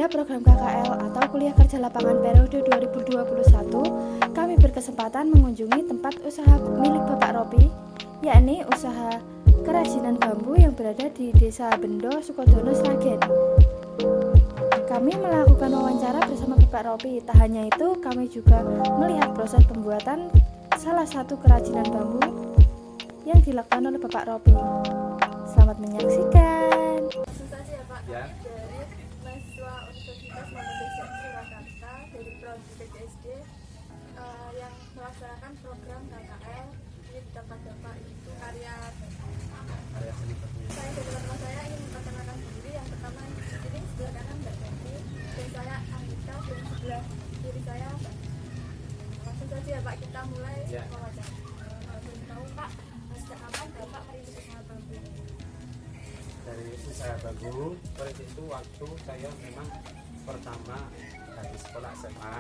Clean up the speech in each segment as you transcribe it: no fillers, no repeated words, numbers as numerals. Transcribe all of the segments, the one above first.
Pada program KKL atau Kuliah Kerja Lapangan periode 2021, kami berkesempatan mengunjungi tempat usaha milik Bapak Ropi, yakni usaha kerajinan bambu yang berada di Desa Bendo, Sukodono, Sragen. Kami melakukan wawancara bersama Bapak Ropi. Tak hanya itu, kami juga melihat proses pembuatan salah satu kerajinan bambu yang dilakukan oleh Bapak Ropi. Selamat menyaksikan. Ya, Pak. Ya. Dari mahasiswa Universitas Muhammadiyah Surakarta dari Prodi PTSD yang melaksanakan program KKL ini di tempat Bapak itu karya seni bambu. saya dan teman-teman saya ingin memperkenalkan diri. Yang pertama ini sebelah kanan Mbak Devi dan saya Anita dan sebelah kiri saya Mbak. Langsung saja ya Pak, kita mulai Ya. wawancara. Boleh tahu Pak, sejak kapan Bapak merintis usaha bambu ini? Dari usaha bambu seperti itu waktu saya memang pertama dari sekolah SMA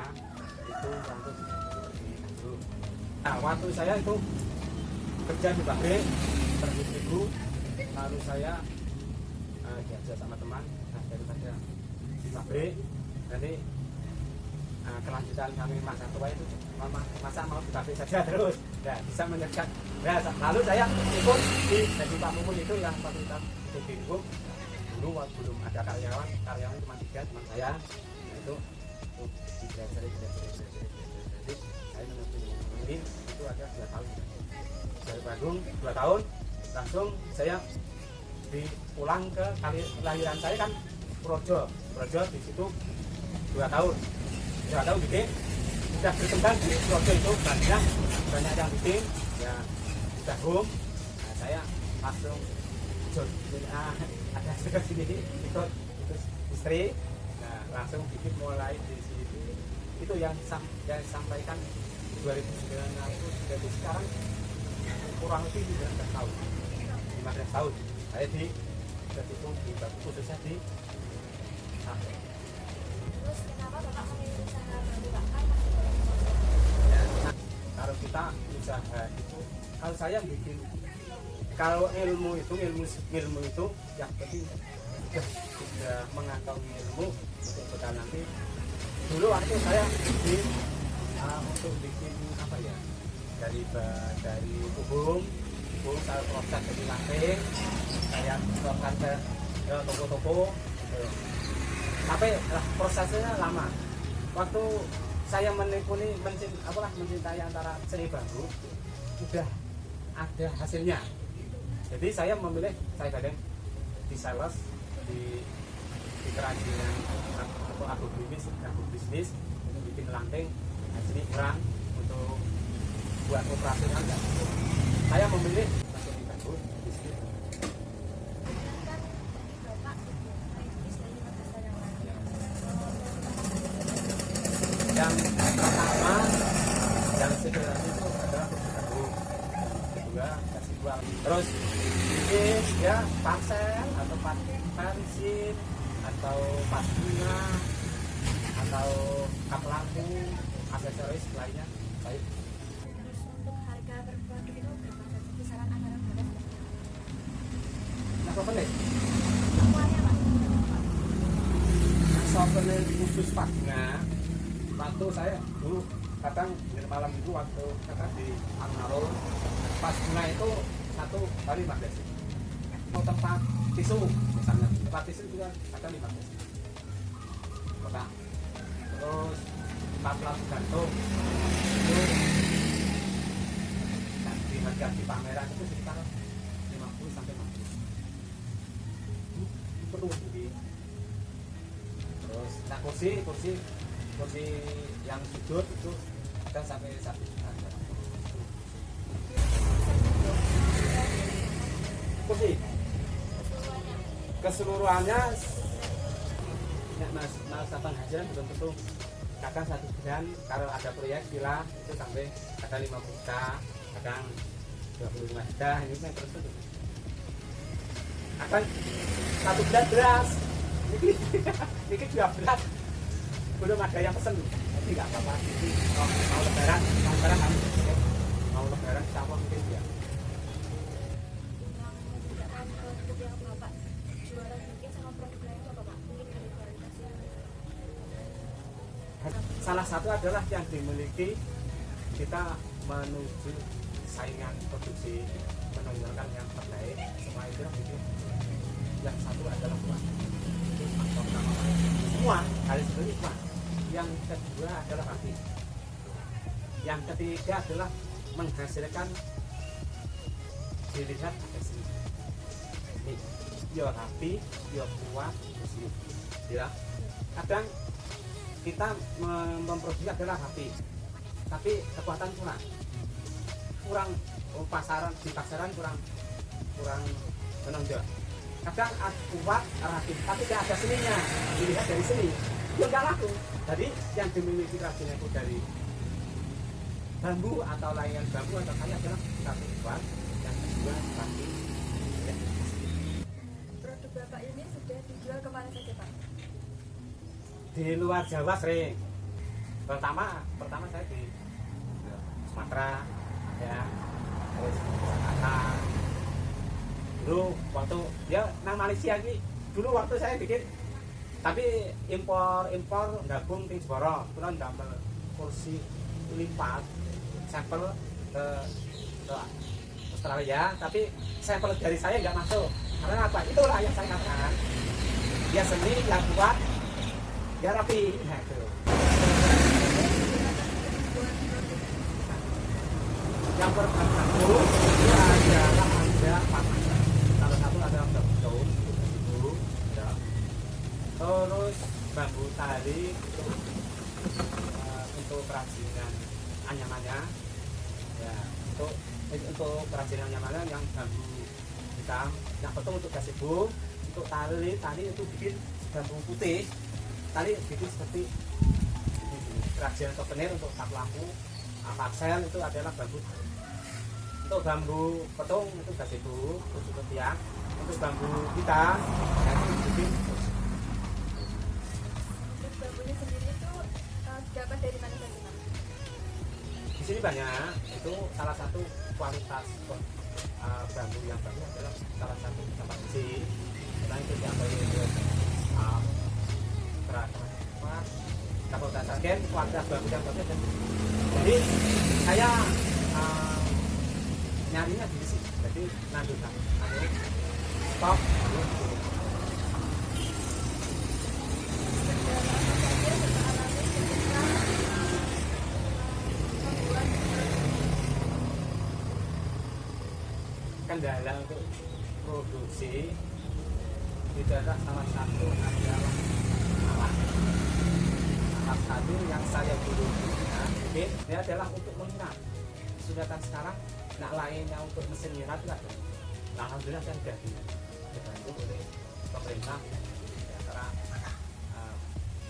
itu waktu di bambu. Nah, waktu saya itu kerja di pabrik terhubung, lalu saya diajak sama teman daripada di pabrik nanti kelanjutan kami masa tua itu masa mau di pabrik saja terus nggak bisa menyerahkan. Nah, lalu saya ikut di jadi Pak Mumun itu yang fakultas Bingung dulu waktu belum ada karyawan cuma 3 teman saya itu jadi saya mengerti ini itu ada 2 tahun dari Bandung 2 tahun langsung saya dipulang ke kali lahiran saya kan Projo di situ 2 tahun bikin sudah berkembang di Projo itu banyak yang bikin ya sudah home. Nah, saya langsung ada sini ikut istri, nah langsung bikin mulai di situ itu yang sampaikan 2019 jadi sekarang kurang lebih 15 tahun saya di situ di bambu khususnya di sampai. Terus kenapa Bapak memilih usaha bambu Pak? Ya, nah, kalau kita usaha itu kalau saya bikin kalau ilmu itu yang penting sudah mengantongi ilmu untuk bekal nanti. Dulu waktu saya bikin untuk bikin apa ya dari hubung saya proses jadi lantai, saya setorkan ke toko-toko tapi prosesnya lama. Waktu saya mencintai antara seni bambu udah ada hasilnya. Jadi saya memilih saya kadang di sales di kerajinan atau aku bisnis untuk bikin lanting hasilnya kurang untuk buat operasional enggak. Saya memilih seni bambu di sini. Kan Bapak merintis dari 15 tahun yang lalu. Yang pertama yang sederhana itu adalah bambu. Kedua kasih jual. Terus bikin ya parsel atau pensil atau pas bunga atau kap lampu aksesoris lainnya saya. Terus untuk harga per produk itu berapa saja? Kisaran antara berapa? Apa nih? Semuanya Pak. Souvenir khusus pas bunga. Waktu saya dulu kadang di malam itu waktu kadang di alun-alun pas bunga itu 1 kali 15. Mau tempat tisu misalnya tempat tisu juga kadang 15 kotak. Terus empat lampu gantung itu di harga di pameran itu sekitar 50 sampai 60. Itu perlu jadi. Terus nah kursi yang sudut itu kan sampai 1 juta. Kursi keseluruhannya ya mas Sabang Hajan belum tentu kadang 1 bulan kalau ada proyek villa itu sampai kadang 5 juta kadang 25 juta ini kan terus akan 1 bulan beras ini juga berat belum ada yang pesen tapi nggak apa-apa mau lebaran mau lebaran sama mungkin ya. Yang membedakan produk yang Bapak jualan mungkin sama produk lain apa Pak? Mungkin dari kualitasnya salah satu adalah yang dimiliki kita menuju saingan produksi menonjolkan yang terbaik. Semua itu yang satu adalah uang. Semua harus seperti uang. Yang kedua adalah hati. Yang ketiga adalah menghasilkan dilihat ada sini. Ini yo rapi, yo kuat, bersih. Ya. Kadang kita memproduksi adalah rapi, tapi kekuatan kurang pasaran di pasaran kurang menonjol. Kadang kuat rapi, tapi tidak ada seninya. Dilihat dari sini, ya nggak laku. Jadi yang dimiliki kerajinan itu dari bambu atau layangan bambu atau kayu adalah satu kuat, yang kedua rapi. Ya. Produk Bapak ini sudah dijual kemana saja Pak? Di luar Jawa sering. Pertama saya di Sumatera, ya, terus Jakarta. Dulu waktu ya nang Malaysia ini, dulu waktu saya bikin, tapi impor gabung di Jepara, kurang damel kursi lipat sampel ke Australia, tapi sampel dari saya nggak masuk. Karena apa? Itulah yang saya katakan. Dia seni, yang kuat, dia rapi. Nah, itu. Yang pertama itu adalah ada panas. Salah satu adalah daun itu, ya. Terus bambu tali untuk kerajinan anyamannya, ya. Untuk kerajinan anyamannya yang bambu hitam, yang betul untuk gazebo. Untuk tali itu bikin bambu putih, tali bikin seperti kerajinan souvenir untuk tap lampu, parsel itu adalah bambu. Untuk bambu petung itu gazebo, untuk tiang. Untuk bambu hitam, ya, itu bikin. Untuk bambunya sendiri itu dapat dari mana saja Pak? Di sini banyak, itu salah satu kualitas bambu yang bagus adalah salah satu tempat besi. Selain itu diambil itu Kabupaten Sragen, kualitas bambu yang bagus. Jadi saya nyarinya di sini, jadi lanjutkan stop. Kendala untuk produksi itu adalah salah satu adalah alat satu yang saya dulu punya, ini adalah untuk menyiram. Sudah kan sekarang nak lainnya untuk mesin nyiram itu ada. Nah, alhamdulillah saya sudah dibantu oleh pemerintah ya, karena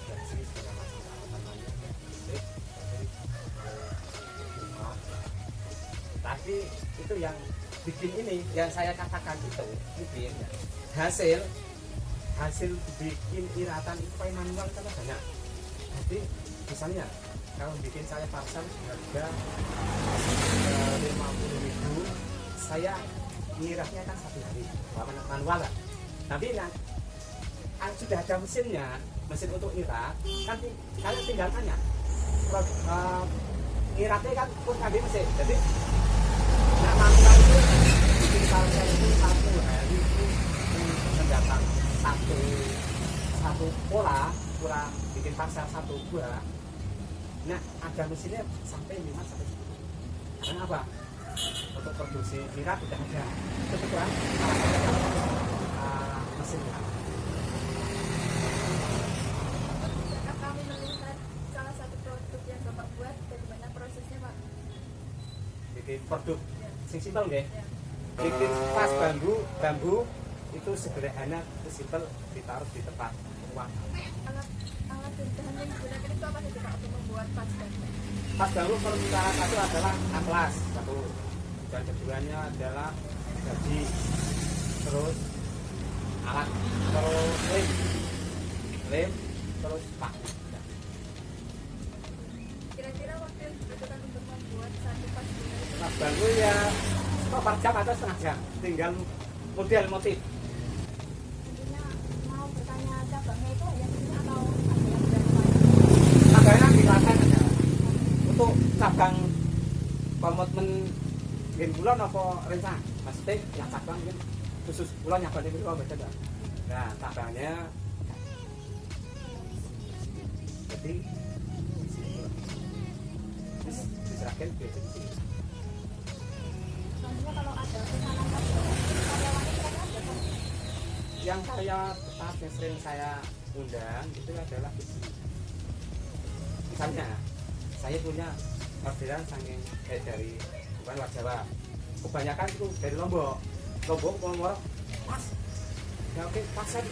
gaji segala macam namanya listrik, tapi itu yang bikin ini yang saya katakan itu bikin ya. hasil bikin iratan itu pakai manual kan banyak. Jadi misalnya kalau bikin saya parsel harga 50.000, saya ngiratnya kan 1 hari manual lah. Tapi yang sudah ada mesinnya, mesin untuk ngirat kan kalian tinggal tanya ngiratnya kan pun ngambil mesin. Jadi nah manual itu bikin parsel itu 1 hari itu mendatang satu pola bikin parsel 1 buah. Nah ada mesinnya sampai 5 sampai 10. Karena apa? Untuk produksi mirat tidak ada. Kebetulan mesinnya. Kami melihat salah satu produk yang Bapak buat, bagaimana prosesnya Pak? Bikin produk sing simpel nggih. Ya. Bikin pas bambu itu sederhana, itu simpel, ditaruh di tempat uang. Alat dan bahan yang digunakan itu apa saja Pak untuk membuat pas bambu? Pas bambu permintaan satu adalah atlas satu, dan keduanya adalah gaji, terus alat, terus lem, terus paku. Kira-kira waktu yang dibutuhkan untuk membuat satu pas bambu itu Pas bambu ya 4 jam atau setengah jam, tinggal model motif. intinya mau bertanya cabangnya itu yang ini atau ada yang lain? Cabangnya di klaten komitmen nggih kula napa rencana mesti yang cabang mungkin khusus kula nyabane kula mboten ta. Nah, tabangnya jadi diserahkan ke sini. Selanjutnya kalau ada pesanan karyawannya kira-kira berapa? Yang saya tetap yang sering saya undang itu adalah misalnya saya punya orderan saking dari bukan luar Jawa, kebanyakan itu dari Lombok ngomong mas ya oke pasen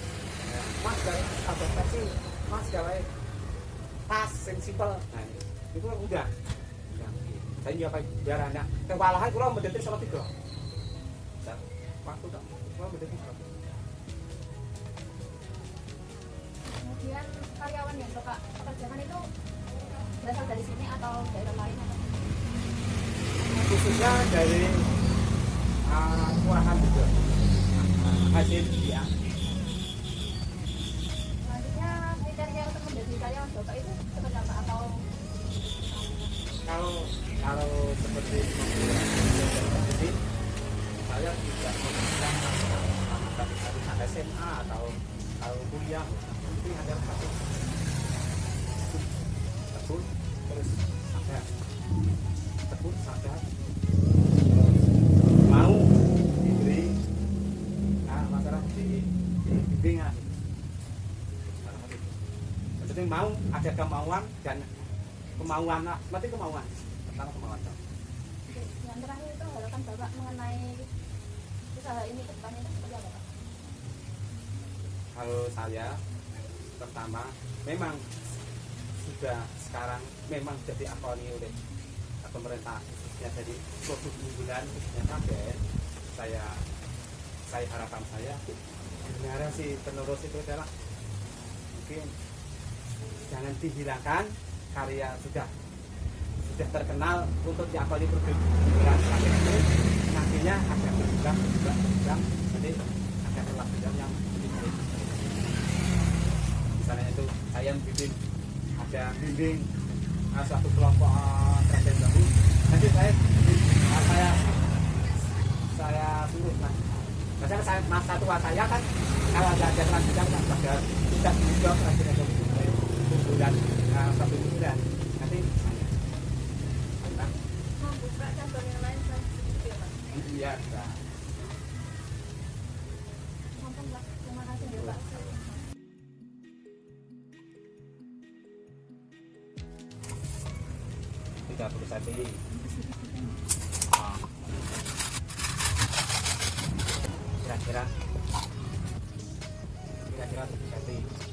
mas gawe abang taksi mas gawe tas yang simpel. Nah itu kan udah saya nyiapin biar anak kewalahan kurang mendetik sama tiga waktu tak kurang mendetik sama. Kemudian karyawan yang Bapak pekerjakan itu berasal dari sini atau daerah lain atau khususnya dari Kelurahan juga hasil dia. selanjutnya kriteria untuk menjadi karyawan Bapak itu seperti apa atau Kalau seperti ini saya tidak memandang harus ada SMA atau kalau kuliah itu ada satu tekun terus sadar mau diberi masalah di bimbingan. Jadi mau ada kemauan dan kemauan lah, berarti kemauan pertama kemauan. yang terakhir itu harapan Bapak mengenai usaha ini ke depannya itu seperti apa Pak? Kalau saya pertama memang sudah sekarang memang jadi akoni oleh pemerintah khususnya dari produk unggulan khususnya kaget. Saya harapan saya generasi penerus itu adalah mungkin jangan dihilangkan karya sudah terkenal untuk diakoni produk unggulan kaget itu nantinya ada berkembang jadi ada perlakuan yang lebih baik. Misalnya itu saya bimbing ada bimbing suatu kelompok presiden baru nanti saya suruh misalnya saya masa tua saya kan kalau ada kelanjutan kan pada tidak juga presiden bulan satu bulan nanti saya Membuka cabang yang lain selain itu ya Pak? iya Pak. Sampun Pak, terima kasih ya Pak. Tidak perlu saya pilih. Kira-kira 30 cm.